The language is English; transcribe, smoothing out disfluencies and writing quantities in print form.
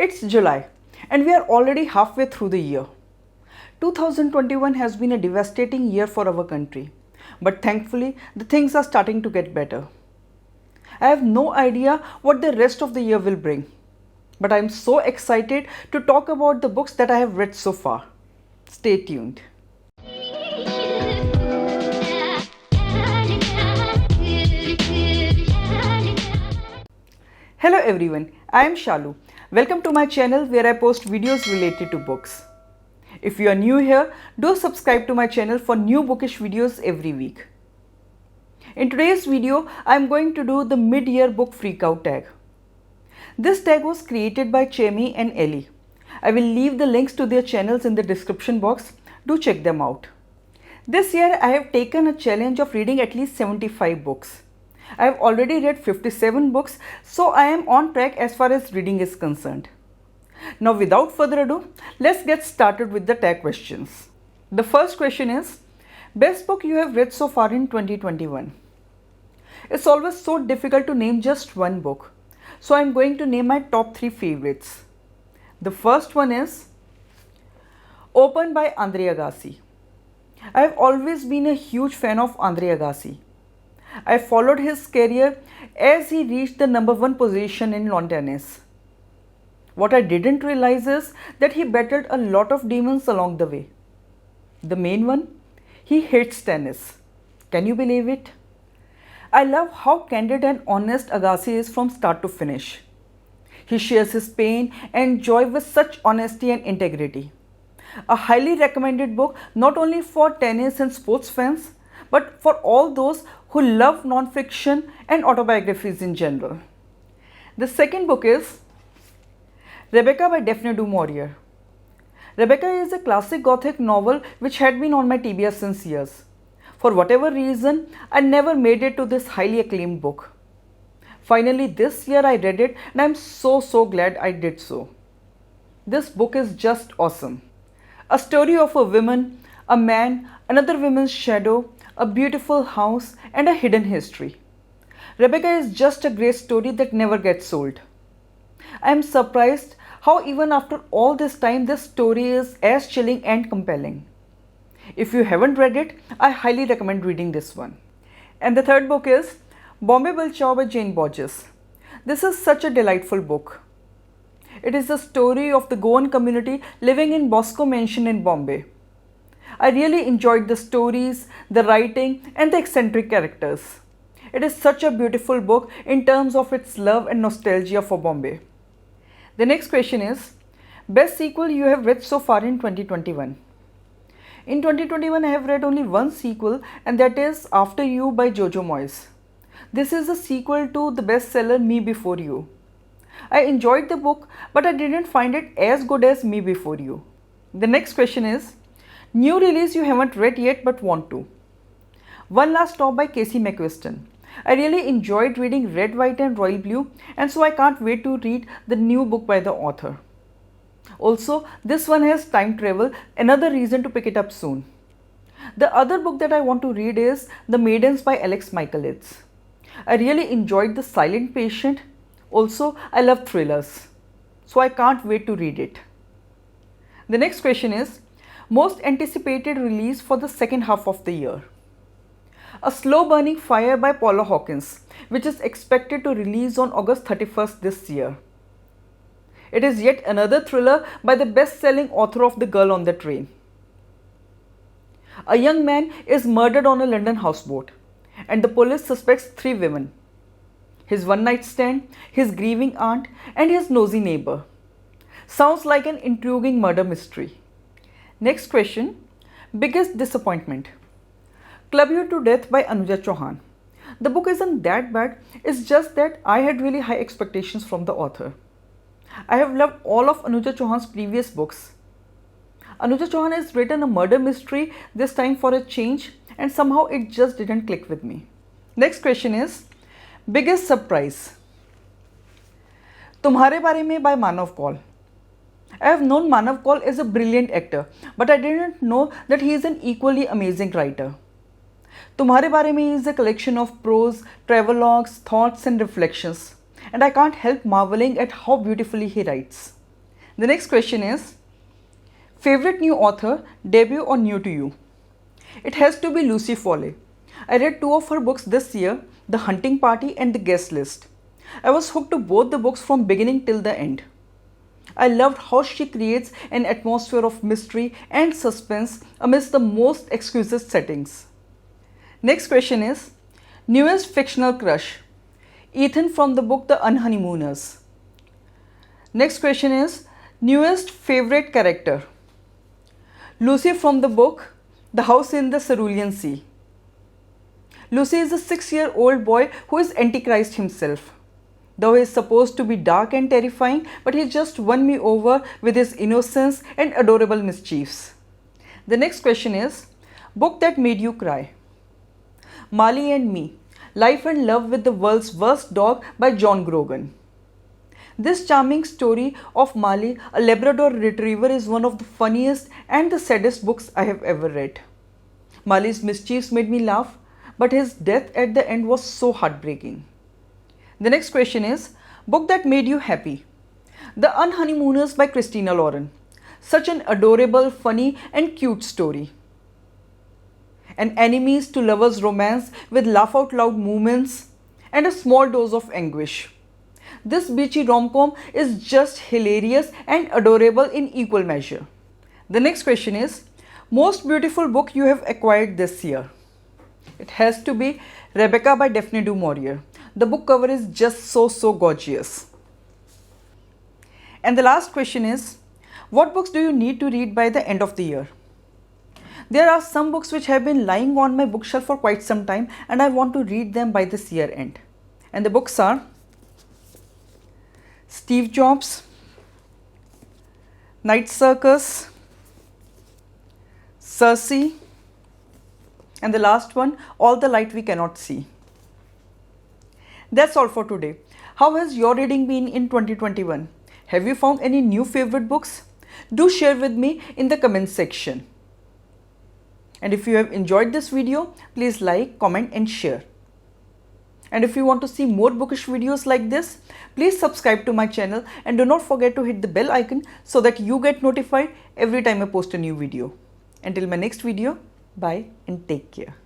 It's July and we are already halfway through the year. 2021 has been a devastating year for our country, but thankfully the things are starting to get better. I have no idea what the rest of the year will bring, but I am so excited to talk about the books that I have read so far. Stay tuned. Hello everyone, I am Shaloo. Welcome to my channel where I post videos related to books. If you are new here, do subscribe to my channel for new bookish videos every week. In today's video, I am going to do the mid-year book freakout tag. This tag was created by Chemi and Ellie. I will leave the links to their channels in the description box. Do check them out. This year, I have taken a challenge of reading at least 75 books. I have already read 57 books, so I am on track as far as reading is concerned. Now without further ado, let's get started with the tag questions. The first question is, best book you have read so far in 2021? It's always so difficult to name just one book, so I'm going to name my top 3 favorites. The first one is Open by Andre Agassi. I have always been a huge fan of Andre Agassi. I followed his career as he reached the #1 position in lawn tennis. What I didn't realize is that he battled a lot of demons along the way. The main one, he hates tennis. Can you believe it? I love how candid and honest Agassi is from start to finish. He shares his pain and joy with such honesty and integrity. A highly recommended book not only for tennis and sports fans, but for all those who love non-fiction and autobiographies in general. The second book is Rebecca by Daphne du Maurier. Rebecca is a classic gothic novel which had been on my TBR since years. For whatever reason, I never made it to this highly acclaimed book. Finally, this year I read it and I'm so glad I did so. This book is just awesome. A story of a woman, a man, another woman's shadow, a beautiful house, and a hidden history. Rebecca is just a great story that never gets old. I am surprised how even after all this time this story is as chilling and compelling. If you haven't read it, I highly recommend reading this one. And the third book is Bombay Bill Chow by Jane Borges. This is such a delightful book. It is the story of the Goan community living in Bosco Mansion in Bombay. I really enjoyed the stories, the writing, and the eccentric characters. It is such a beautiful book in terms of its love and nostalgia for Bombay. The next question is, best sequel you have read so far in 2021? In 2021, I have read only one sequel, and that is After You by Jojo Moyes. This is a sequel to the bestseller Me Before You. I enjoyed the book, but I didn't find it as good as Me Before You. The next question is, new release you haven't read yet but want to. One Last Stop by Casey McQuiston. I really enjoyed reading Red, White and Royal Blue, and so I can't wait to read the new book by the author. Also, this one has time travel, another reason to pick it up soon. The other book that I want to read is The Maidens by Alex Michaelides. I really enjoyed The Silent Patient. Also, I love thrillers, so I can't wait to read it. The next question is, most anticipated release for the second half of the year. A Slow Burning Fire by Paula Hawkins, which is expected to release on August 31st this year. It is yet another thriller by the best-selling author of The Girl on the Train. A young man is murdered on a London houseboat, and the police suspects 3 women: his one-night stand, his grieving aunt, and his nosy neighbor. Sounds like an intriguing murder mystery. Next question, biggest disappointment. Club You to Death by Anuja Chauhan. The book isn't that bad, it's just that I had really high expectations from the author. I have loved all of Anuja Chauhan's previous books. Anuja Chauhan has written a murder mystery, this time for a change, and somehow it just didn't click with me. Next question is, biggest surprise. Tumhare Bare Mein by Manav Kaul. I have known Manav Kaul is a brilliant actor, but I didn't know that he is an equally amazing writer. Tumhare Bare Mein is a collection of prose, travelogues, thoughts and reflections, and I can't help marveling at how beautifully he writes. The next question is, favorite new author, debut or new to you? It has to be Lucy Foley. I read 2 of her books this year, The Hunting Party and The Guest List. I was hooked to both the books from beginning till the end. I loved how she creates an atmosphere of mystery and suspense amidst the most exquisite settings. Next question is, newest fictional crush? Ethan from the book The Unhoneymooners. Next question is, newest favorite character? Lucy from the book The House in the Cerulean Sea. Lucy is a 6-year-old boy who is Antichrist himself. Though he is supposed to be dark and terrifying, but he just won me over with his innocence and adorable mischiefs. The next question is, book that made you cry? Marley and Me, Life and Love with the World's Worst Dog by John Grogan. This charming story of Marley, a Labrador retriever, is one of the funniest and the saddest books I have ever read. Marley's mischiefs made me laugh, but his death at the end was so heartbreaking. The next question is, book that made you happy? The Unhoneymooners by Christina Lauren. Such an adorable, funny and cute story. An enemies to lovers romance with laugh out loud moments and a small dose of anguish. This beachy rom-com is just hilarious and adorable in equal measure. The next question is, most beautiful book you have acquired this year? It has to be Rebecca by Daphne du Maurier. The book cover is just so gorgeous. And the last question is, what books do you need to read by the end of the year? There are some books which have been lying on my bookshelf for quite some time and I want to read them by this year end. And the books are Steve Jobs, Night Circus, Circe, and the last one, All the Light We Cannot See. That's all for today. How has your reading been in 2021? Have you found any new favorite books? Do share with me in the comment section. And if you have enjoyed this video, please like, comment and share. And if you want to see more bookish videos like this, please subscribe to my channel and do not forget to hit the bell icon so that you get notified every time I post a new video. Until my next video, bye and take care.